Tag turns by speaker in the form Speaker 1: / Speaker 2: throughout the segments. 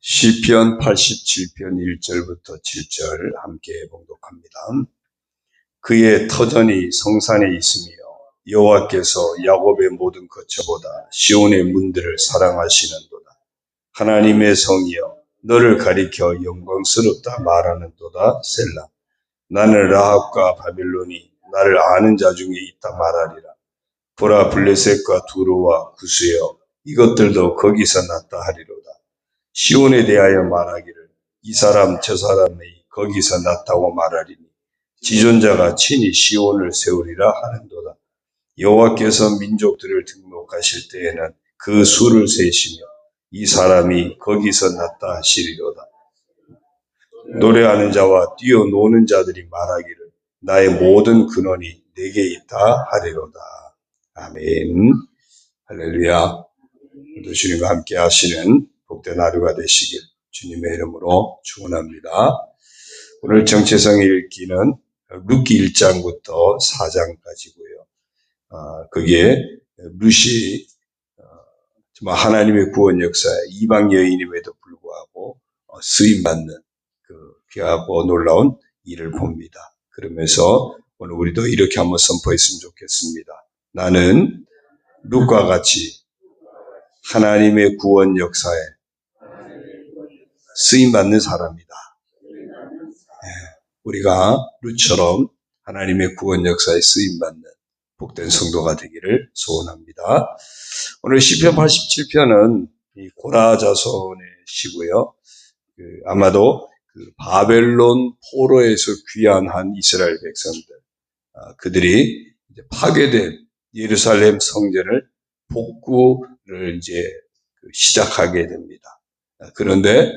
Speaker 1: 시편 87편 1절부터 7절 함께 봉독합니다. 그의 터전이 성산에 있으며 여호와께서 야곱의 모든 거처보다 시온의 문들을 사랑하시는도다. 하나님의 성이여 너를 가리켜 영광스럽다 말하는도다. 셀라. 나는 라합과 바벨론이 나를 아는 자 중에 있다 말하리라. 보라, 블레셋과 두로와 구스여 이것들도 거기서 났다 하리로다. 시온에 대하여 말하기를 이 사람 저 사람이 거기서 났다고 말하리니 지존자가 친히 시온을 세우리라 하는도다. 여호와께서 민족들을 등록하실 때에는 그 수를 세시며 이 사람이 거기서 났다 하시리로다. 노래하는 자와 뛰어노는 자들이 말하기를 나의 모든 근원이 내게 있다 하리로다. 아멘. 할렐루야. 오늘 주님과 함께 하시는 복된 하루가 되시길 주님의 이름으로 축원합니다. 오늘 정체성 읽기는 룻기 1장부터 4장까지고요. 거기에 룻이 정말 하나님의 구원 역사에 이방 여인임에도 불구하고 쓰임받는 그 귀하고 놀라운 일을 봅니다. 그러면서 오늘 우리도 이렇게 한번 선포했으면 좋겠습니다. 나는 룻과 같이 하나님의 구원 역사에 쓰임받는 사람이다. 우리가 룻처럼 하나님의 구원 역사에 쓰임받는 복된 성도가 되기를 소원합니다. 오늘 시편 87편은 고라 자손의 시고요. 아마도 바벨론 포로에서 귀환한 이스라엘 백성들, 그들이 이제 파괴된 예루살렘 성전을 복구를 이제 시작하게 됩니다. 그런데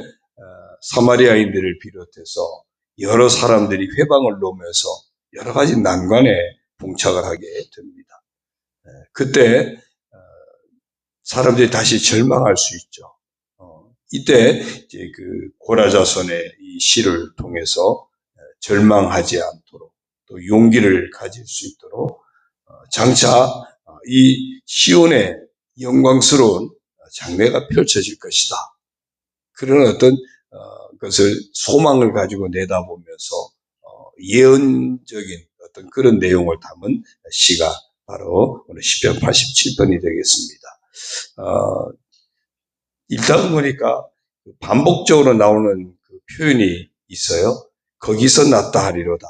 Speaker 1: 사마리아인들을 비롯해서 여러 사람들이 회방을 놓으면서 여러 가지 난관에 봉착을 하게 됩니다. 그때 사람들이 다시 절망할 수 있죠. 이때 이제 그 고라 자손의 이 시를 통해서 절망하지 않도록 또 용기를 가질 수 있도록 장차 이 시온의 영광스러운 장래가 펼쳐질 것이다. 그런 어떤 것을 소망을 가지고 내다보면서 예언적인 어떤 그런 내용을 담은 시가 바로 오늘 시편 87편이 되겠습니다. 읽다 보니까 반복적으로 나오는 그 표현이 있어요. 거기서 났다 하리로다.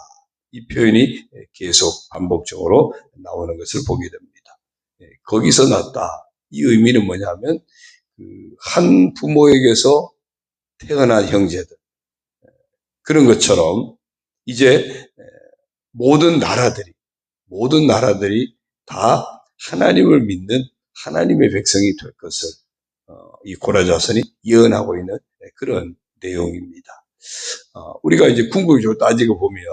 Speaker 1: 이 표현이 계속 반복적으로 나오는 것을 보게 됩니다. 거기서 났다. 이 의미는 뭐냐면 한 부모에게서 태어난 형제들, 그런 것처럼 이제 모든 나라들이 다 하나님을 믿는 하나님의 백성이 될 것을 이 고라 자손이 예언하고 있는 그런 내용입니다. 우리가 이제 궁극적으로 따지고 보면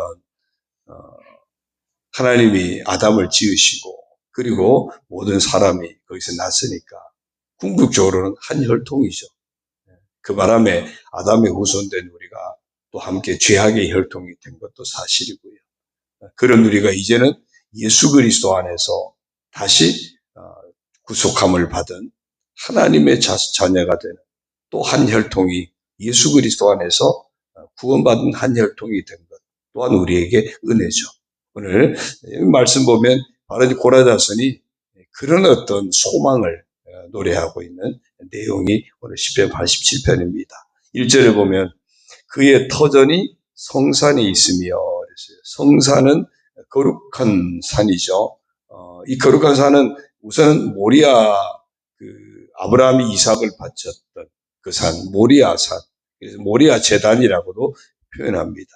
Speaker 1: 하나님이 아담을 지으시고 그리고 모든 사람이 거기서 났으니까 궁극적으로는 한 혈통이죠. 그 바람에 아담의 후손된 우리가 또 함께 죄악의 혈통이 된 것도 사실이고요. 그런 우리가 이제는 예수 그리스도 안에서 다시 구속함을 받은 하나님의 자녀가 되는 또 한 혈통이 예수 그리스도 안에서 구원받은 한 혈통이 된 것 또한 우리에게 은혜죠. 오늘 말씀 보면 바로 고라 자손이 그런 어떤 소망을 노래하고 있는 내용이 오늘 시편 87편입니다. 1절에 보면 그의 터전이 성산에 있으며 그랬어요. 성산은 거룩한 산이죠. 이 거룩한 산은 우선 모리아 아브라함이 이삭을 바쳤던 그 산, 모리아 산, 그래서 모리아 제단이라고도 표현합니다.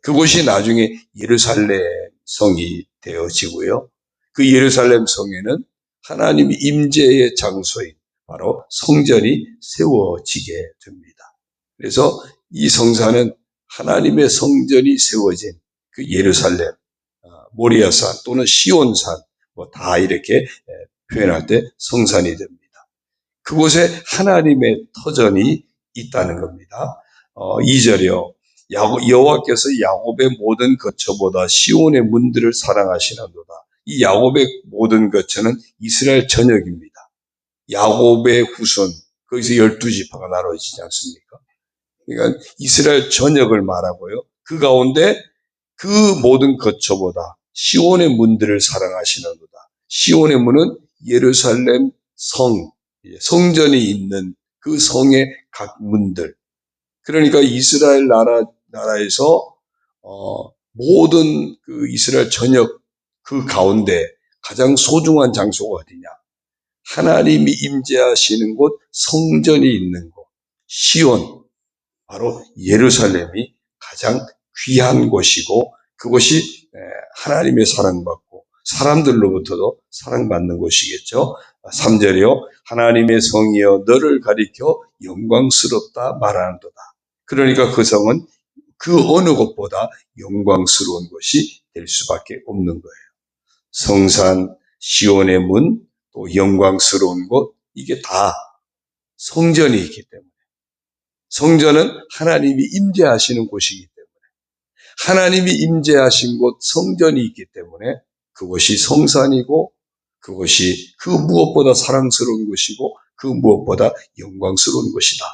Speaker 1: 그곳이 나중에 예루살렘 성이 되어지고요. 그 예루살렘 성에는 하나님의 임재의 장소인 바로 성전이 세워지게 됩니다. 그래서 이 성산은 하나님의 성전이 세워진 그 예루살렘, 모리아산 또는 시온산 다 이렇게 표현할 때 성산이 됩니다. 그곳에 하나님의 터전이 있다는 겁니다. 2절이요. 여호와께서 야곱의 모든 거처보다 시온의 문들을 사랑하시는도다. 이 야곱의 모든 거처는 이스라엘 전역입니다. 야곱의 후손, 거기서 12지파가 나눠지지 않습니까? 그러니까 이스라엘 전역을 말하고요. 그 가운데 그 모든 거처보다 시온의 문들을 사랑하시는도다. 시온의 문은 예루살렘 성전이 있는 그 성의 각 문들. 그러니까 이스라엘 나라에서 모든 그 이스라엘 전역 그 가운데 가장 소중한 장소가 어디냐? 하나님이 임재하시는 곳, 성전이 있는 곳, 시온, 바로 예루살렘이 가장 귀한 곳이고 그곳이 하나님의 사랑받고 사람들로부터도 사랑받는 곳이겠죠. 3절이요. 하나님의 성이여 너를 가리켜 영광스럽다 말하는도다. 그러니까 그 성은 그 어느 곳보다 영광스러운 곳이 될 수밖에 없는 거예요. 성산, 시온의 문, 또 영광스러운 곳, 이게 다 성전이 있기 때문에. 성전은 하나님이 임재하시는 곳이기 때문에 하나님이 임재하신 곳 성전이 있기 때문에 그곳이 성산이고 그것이 그 무엇보다 사랑스러운 것이고 그 무엇보다 영광스러운 것이다.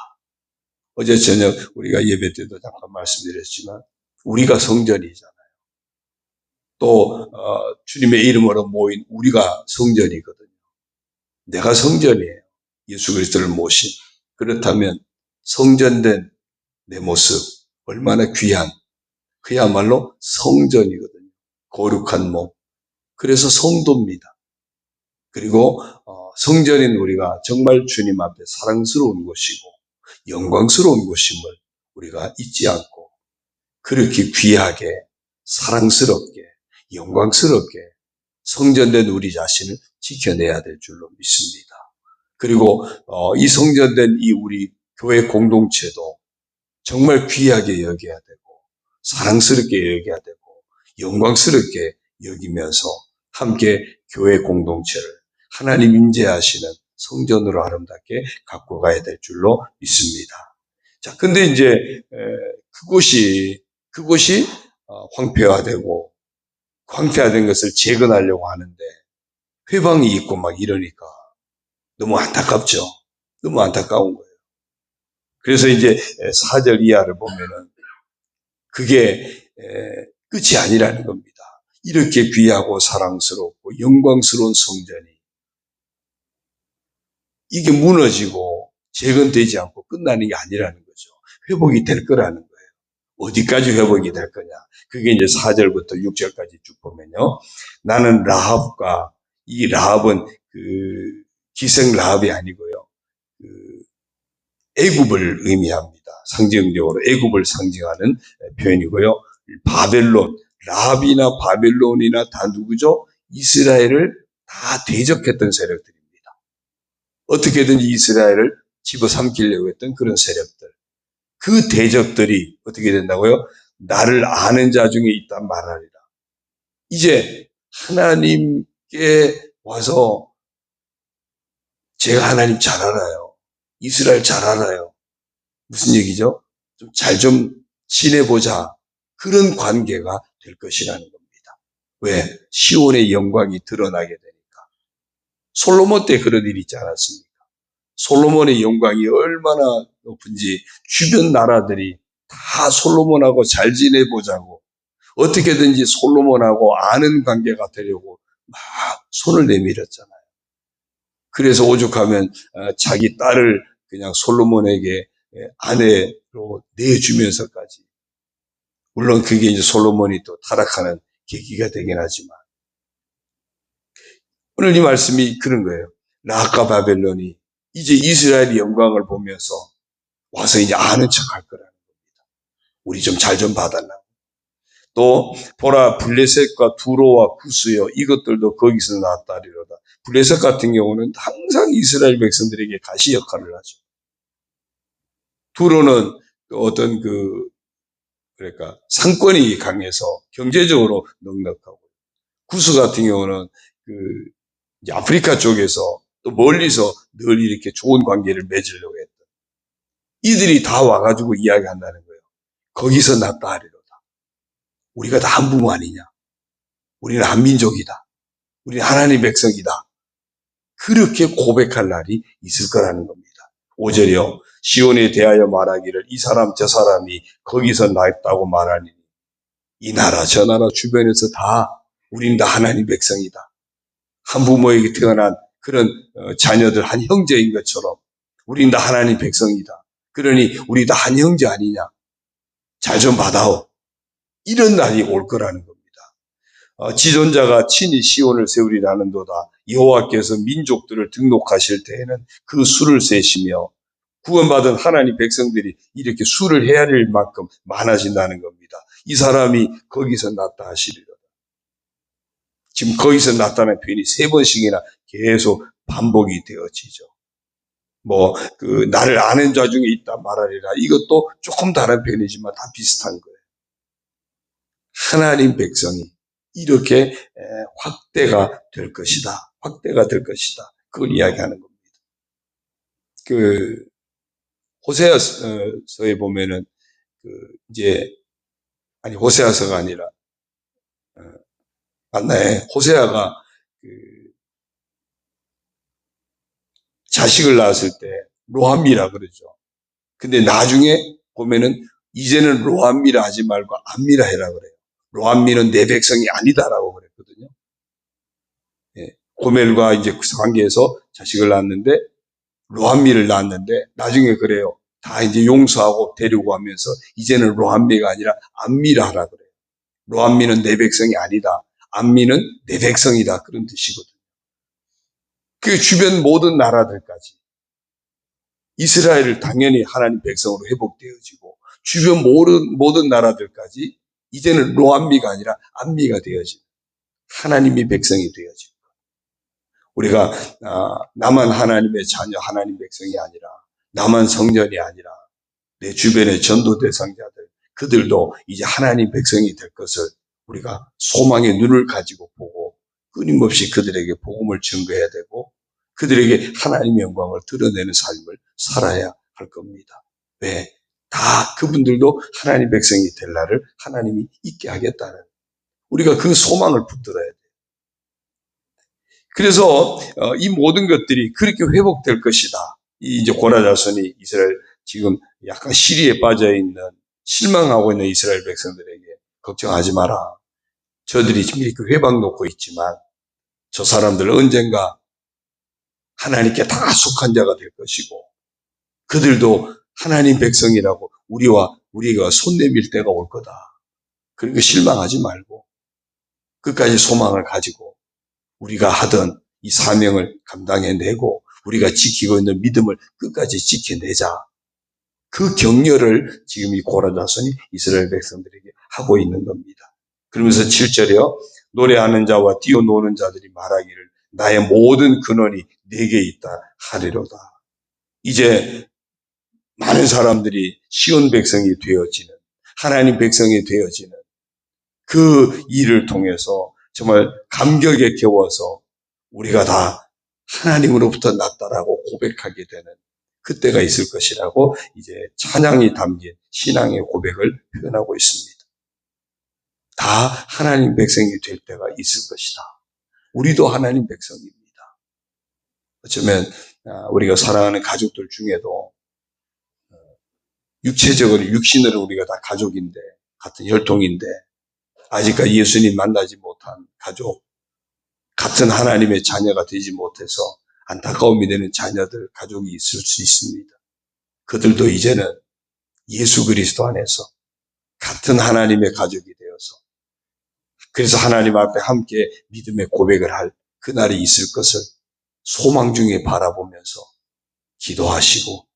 Speaker 1: 어제 저녁 우리가 예배 때도 잠깐 말씀드렸지만 우리가 성전이잖아요. 또 주님의 이름으로 모인 우리가 성전이거든요. 내가 성전이에요. 예수 그리스도를 모신. 그렇다면 성전된 내 모습 얼마나 귀한 그야말로 성전이거든요. 거룩한 몸. 그래서 성도입니다. 그리고 성전인 우리가 정말 주님 앞에 사랑스러운 곳이고 영광스러운 곳임을 우리가 잊지 않고 그렇게 귀하게 사랑스럽게 영광스럽게 성전된 우리 자신을 지켜내야 될 줄로 믿습니다. 그리고 이 성전된 이 우리 교회 공동체도 정말 귀하게 여겨야 되고 사랑스럽게 여겨야 되고 영광스럽게 여기면서 함께 교회 공동체를 하나님 임재하시는 성전으로 아름답게 갖고 가야 될 줄로 믿습니다. 자, 근데 이제 그곳이 황폐화되고 황폐화된 것을 재건하려고 하는데 회방이 있고 막 이러니까 너무 안타깝죠. 너무 안타까운 거예요. 그래서 이제 4절 이하를 보면은 그게 끝이 아니라는 겁니다. 이렇게 귀하고 사랑스럽고 영광스러운 성전이 이게 무너지고 재건되지 않고 끝나는 게 아니라는 거죠. 회복이 될 거라는 거예요. 어디까지 회복이 될 거냐. 그게 이제 4절부터 6절까지 쭉 보면요. 나는 라합과 이 라합은 그 기생 라합이 아니고요. 그 애굽을 의미합니다. 상징적으로 애굽을 상징하는 표현이고요. 바벨론, 라합이나 바벨론이나 다 누구죠? 이스라엘을 다 대적했던 세력들입니다. 어떻게든지 이스라엘을 집어삼키려고 했던 그런 세력들. 그 대적들이 어떻게 된다고요? 나를 아는 자 중에 있단 말하리라. 이제 하나님께 와서 제가 하나님 잘 알아요. 이스라엘 잘 알아요. 무슨 얘기죠? 잘 좀 지내보자. 그런 관계가 될 것이라는 겁니다. 왜? 시온의 영광이 드러나게 되니까. 솔로몬 때 그런 일이 있지 않았습니까? 솔로몬의 영광이 얼마나 높은지 주변 나라들이 다 솔로몬하고 잘 지내보자고 어떻게든지 솔로몬하고 아는 관계가 되려고 막 손을 내밀었잖아요. 그래서 오죽하면 자기 딸을 그냥 솔로몬에게 아내로 내주면서까지 물론 그게 이제 솔로몬이 또 타락하는 계기가 되긴 하지만 오늘 이 말씀이 그런 거예요. 라합과 바벨론이 이제 이스라엘의 영광을 보면서 와서 이제 아는 척 할 거라는 겁니다. 우리 좀 잘 좀 봐달라고. 또 보라 블레셋과 두로와 구스여 이것들도 거기서 나왔다리로다. 블레셋 같은 경우는 항상 이스라엘 백성들에게 가시 역할을 하죠. 두로는 어떤 그러니까 상권이 강해서 경제적으로 넉넉하고 구스 같은 경우는 이제 아프리카 쪽에서 또 멀리서 늘 이렇게 좋은 관계를 맺으려고 했던 이들이 다 와가지고 이야기한다는 거예요. 거기서 났다 하리로다. 우리가 다 한 부모 아니냐. 우리는 한민족이다. 우리는 하나님의 백성이다. 그렇게 고백할 날이 있을 거라는 겁니다. 5절이요. 시온에 대하여 말하기를 이 사람 저 사람이 거기서 났다고 말하니 이 나라 저 나라 주변에서 다 우린 다 하나님 백성이다. 한 부모에게 태어난 그런 자녀들 한 형제인 것처럼 우린 다 하나님 백성이다. 그러니 우리 다 한 형제 아니냐. 잘 좀 받아오. 이런 날이 올 거라는 겁니다. 지존자가 친히 시온을 세우리라는도다. 여호와께서 민족들을 등록하실 때에는 그 수를 세시며 구원받은 하나님 백성들이 이렇게 수를 헤아릴 만큼 많아진다는 겁니다. 이 사람이 거기서 났다 하시리로다. 지금 거기서 났다는 표현이 3번씩이나 계속 반복이 되어지죠. 나를 아는 자 중에 있다 말하리라. 이것도 조금 다른 표현이지만 다 비슷한 거예요. 하나님 백성이 이렇게 확대가 될 것이다. 확대가 될 것이다. 그걸 이야기하는 겁니다. 호세아서에 보면은, 호세아서가 아니라, 맞나요? 호세아가 자식을 낳았을 때 로암미라 그러죠. 근데 나중에 보면은 이제는 로암미라 하지 말고 암미라 해라 그래요. 로암미는 내 백성이 아니다라고 그랬거든요. 고멜과 이제 그 관계에서 자식을 낳았는데 로암미를 낳았는데 나중에 그래요. 다 이제 용서하고 데리고 가면서 이제는 로암미가 아니라 암미라 하라 그래요. 로암미는 내 백성이 아니다. 암미는 내 백성이다. 그런 뜻이거든요. 그 주변 모든 나라들까지 이스라엘을 당연히 하나님 백성으로 회복되어지고 주변 모든 나라들까지 이제는 로암미가 아니라 암미가 되어지고 하나님이 백성이 되어지고 우리가 나만 하나님의 자녀 하나님 백성이 아니라 나만 성전이 아니라 내 주변의 전도 대상자들 그들도 이제 하나님 백성이 될 것을 우리가 소망의 눈을 가지고 보고 끊임없이 그들에게 복음을 증거해야 되고 그들에게 하나님의 영광을 드러내는 삶을 살아야 할 겁니다. 왜? 다 그분들도 하나님 백성이 될 날을 하나님이 있게 하겠다는 우리가 그 소망을 붙들어야 돼요. 그래서 이 모든 것들이 그렇게 회복될 것이다. 이제 고라 자손이 이스라엘 지금 약간 시리에 빠져 있는 실망하고 있는 이스라엘 백성들에게 걱정하지 마라. 저들이 지금 이렇게 회방 놓고 있지만 저 사람들은 언젠가 하나님께 다 속한 자가 될 것이고 그들도 하나님 백성이라고 우리가 손 내밀 때가 올 거다. 그러니까 실망하지 말고 끝까지 소망을 가지고 우리가 하던 이 사명을 감당해내고 우리가 지키고 있는 믿음을 끝까지 지켜내자. 그 격려를 지금 이 고라 자손이 이스라엘 백성들에게 하고 있는 겁니다. 그러면서 7절에요. 노래하는 자와 뛰어노는 자들이 말하기를 나의 모든 근원이 내게 있다 하리로다. 이제 많은 사람들이 시온 백성이 되어지는 하나님 백성이 되어지는 그 일을 통해서 정말 감격에 겨워서 우리가 다 하나님으로부터 났다라고 고백하게 되는 그때가 있을 것이라고 이제 찬양이 담긴 신앙의 고백을 표현하고 있습니다. 다 하나님 백성이 될 때가 있을 것이다. 우리도 하나님 백성입니다. 어쩌면 우리가 사랑하는 가족들 중에도 육체적으로 육신으로 우리가 다 가족인데 같은 혈통인데 아직까지 예수님 만나지 못한 가족 같은 하나님의 자녀가 되지 못해서 안타까움이 되는 자녀들 가족이 있을 수 있습니다. 그들도 이제는 예수 그리스도 안에서 같은 하나님의 가족이 되어서 그래서 하나님 앞에 함께 믿음의 고백을 할 그날이 있을 것을 소망 중에 바라보면서 기도하시고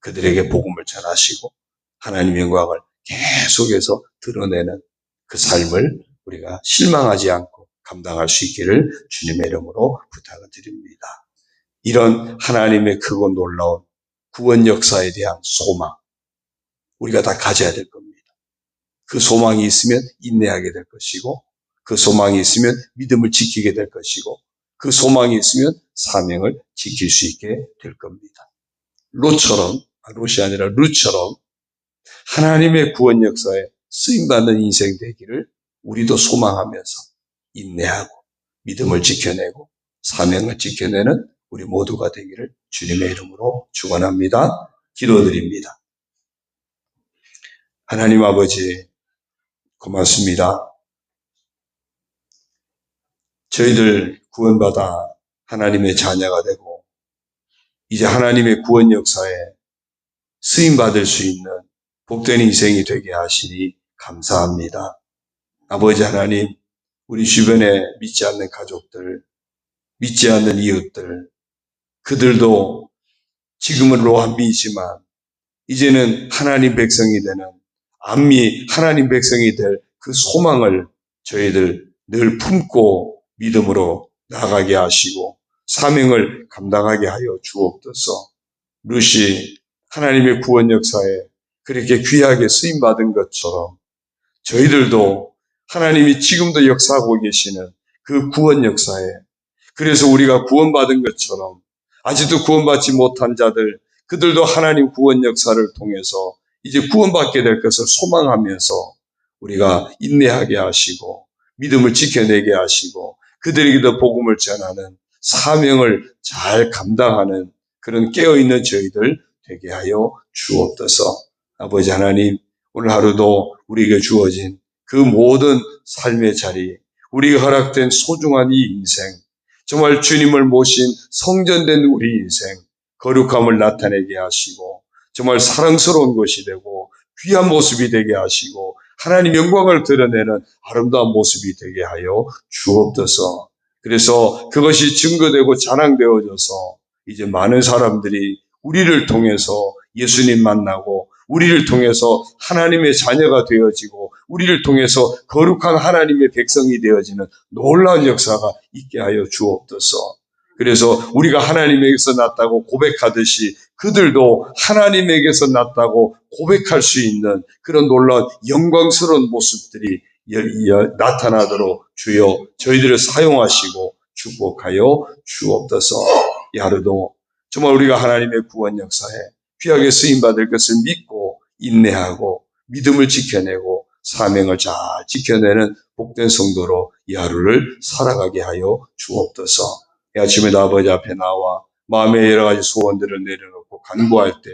Speaker 1: 그들에게 복음을 전하시고 하나님의 영광을 계속해서 드러내는 그 삶을 우리가 실망하지 않고 감당할 수 있기를 주님의 이름으로 부탁을 드립니다. 이런 하나님의 크고 놀라운 구원 역사에 대한 소망 우리가 다 가져야 될 겁니다. 그 소망이 있으면 인내하게 될 것이고 그 소망이 있으면 믿음을 지키게 될 것이고 그 소망이 있으면 사명을 지킬 수 있게 될 겁니다. 롯이 아니라 룻처럼 하나님의 구원 역사에 쓰임받는 인생 되기를 우리도 소망하면서 인내하고 믿음을 지켜내고 사명을 지켜내는 우리 모두가 되기를 주님의 이름으로 축원합니다. 기도드립니다. 하나님 아버지 고맙습니다. 저희들 구원받아 하나님의 자녀가 되고 이제 하나님의 구원 역사에 쓰임받을 수 있는 복된 인생이 되게 하시니 감사합니다. 아버지 하나님, 우리 주변에 믿지 않는 가족들, 믿지 않는 이웃들, 그들도 지금은 로한미이지만 이제는 하나님 백성이 되는 안미 하나님 백성이 될 그 소망을 저희들 늘 품고 믿음으로 나아가게 하시고 사명을 감당하게 하여 주옵소서. 루시 하나님의 구원 역사에 그렇게 귀하게 쓰임받은 것처럼 저희들도 하나님이 지금도 역사하고 계시는 그 구원 역사에, 그래서 우리가 구원받은 것처럼 아직도 구원받지 못한 자들, 그들도 하나님 구원 역사를 통해서 이제 구원받게 될 것을 소망하면서 우리가 인내하게 하시고 믿음을 지켜내게 하시고 그들에게도 복음을 전하는 사명을 잘 감당하는 그런 깨어있는 저희들 되게 하여 주옵소서. 아버지 하나님, 오늘 하루도 우리에게 주어진 그 모든 삶의 자리, 우리가 허락된 소중한 이 인생, 정말 주님을 모신 성전된 우리 인생, 거룩함을 나타내게 하시고 정말 사랑스러운 것이 되고 귀한 모습이 되게 하시고 하나님 영광을 드러내는 아름다운 모습이 되게 하여 주옵소서. 그래서 그것이 증거되고 자랑되어져서 이제 많은 사람들이 우리를 통해서 예수님 만나고 우리를 통해서 하나님의 자녀가 되어지고 우리를 통해서 거룩한 하나님의 백성이 되어지는 놀라운 역사가 있게 하여 주옵소서. 그래서 우리가 하나님에게서 났다고 고백하듯이 그들도 하나님에게서 났다고 고백할 수 있는 그런 놀라운 영광스러운 모습들이 나타나도록 주여 저희들을 사용하시고 축복하여 주옵소서. 이 하루도 정말 우리가 하나님의 구원 역사에 귀하게 쓰임받을 것을 믿고 인내하고 믿음을 지켜내고 사명을 잘 지켜내는 복된 성도로 이 하루를 살아가게 하여 주옵소서. 이 아침에도 아버지 앞에 나와 마음의 여러 가지 소원들을 내려놓고 간구할 때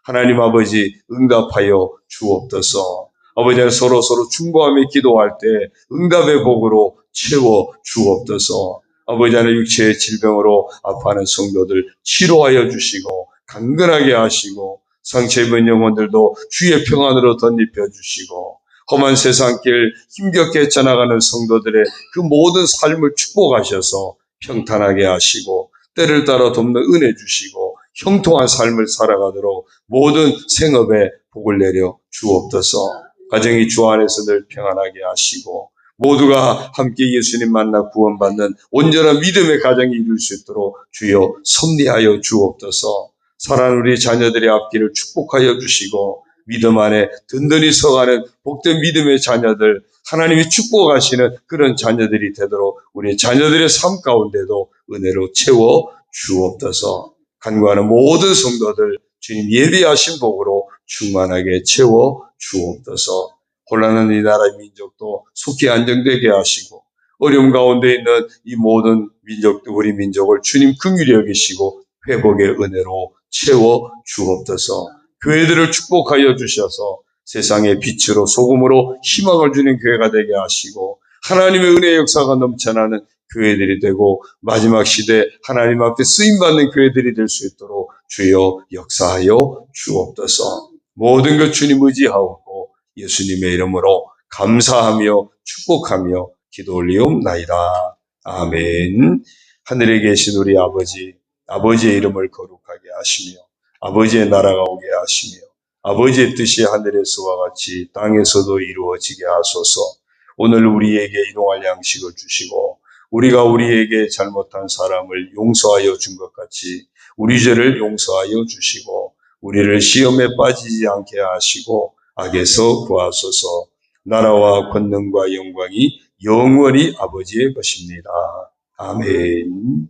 Speaker 1: 하나님 아버지 응답하여 주옵소서. 아버지 서로 충고하며 기도할 때 응답의 복으로 채워 주옵소서. 아버지 하나님 육체의 질병으로 아파하는 성도들 치료하여 주시고 강건하게 하시고 상처 입은 영혼들도 주의 평안으로 덧입혀 주시고 험한 세상길 힘겹게 헤쳐나가는 성도들의 그 모든 삶을 축복하셔서 평탄하게 하시고 때를 따라 돕는 은혜 주시고 형통한 삶을 살아가도록 모든 생업에 복을 내려 주옵소서. 가정이 주 안에서 늘 평안하게 하시고 모두가 함께 예수님 만나 구원받는 온전한 믿음의 가정이 이룰 수 있도록 주여 섭리하여 주옵소서. 사랑하는 우리 자녀들의 앞길을 축복하여 주시고 믿음 안에 든든히 서가는 복된 믿음의 자녀들, 하나님이 축복하시는 그런 자녀들이 되도록 우리 자녀들의 삶 가운데도 은혜로 채워 주옵소서. 간구하는 모든 성도들 주님 예비하신 복으로 충만하게 채워 주옵소서. 혼란한 이 나라의 민족도 속히 안정되게 하시고 어려움 가운데 있는 이 모든 민족도 우리 민족을 주님 긍휼히 여기시고 회복의 은혜로 채워 주옵소서. 교회들을 축복하여 주셔서 세상의 빛으로 소금으로 희망을 주는 교회가 되게 하시고 하나님의 은혜의 역사가 넘쳐나는 교회들이 되고 마지막 시대 하나님 앞에 쓰임받는 교회들이 될 수 있도록 주여 역사하여 주옵소서. 모든 것 주님 의지하고 예수님의 이름으로 감사하며 축복하며 기도 올리옵나이다. 아멘. 하늘에 계신 우리 아버지, 아버지의 이름을 거룩하게 하시며 아버지의 나라가 오게 하시며 아버지의 뜻이 하늘에서와 같이 땅에서도 이루어지게 하소서. 오늘 우리에게 일용할 양식을 주시고 우리가 우리에게 잘못한 사람을 용서하여 준 것 같이 우리 죄를 용서하여 주시고 우리를 시험에 빠지지 않게 하시고 악에서 구하소서. 나라와 권능과 영광이 영원히 아버지의 것입니다. 아멘.